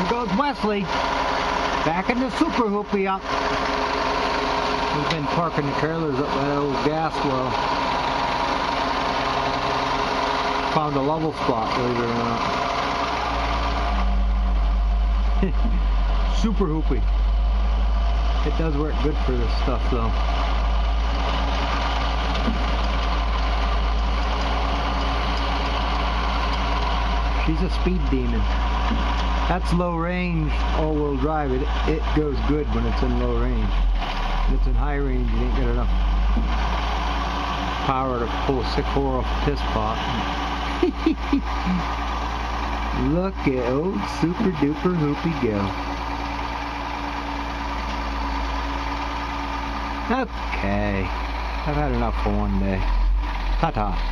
Here goes Wesley. Back in the Super Hoopie up. We've been parking the trailers up by that old gas well. Found a level spot, believe it or not. Super Hoopie. It does work good for this stuff though. She's a speed demon. That's low range, all-wheel drive. It goes good when it's in low range. When it's in high range, you ain't got enough power to pull a sick whore off a piss pot. Look at old Super Duper Hoopie go. Okay, I've had enough for one day. Ta-ta.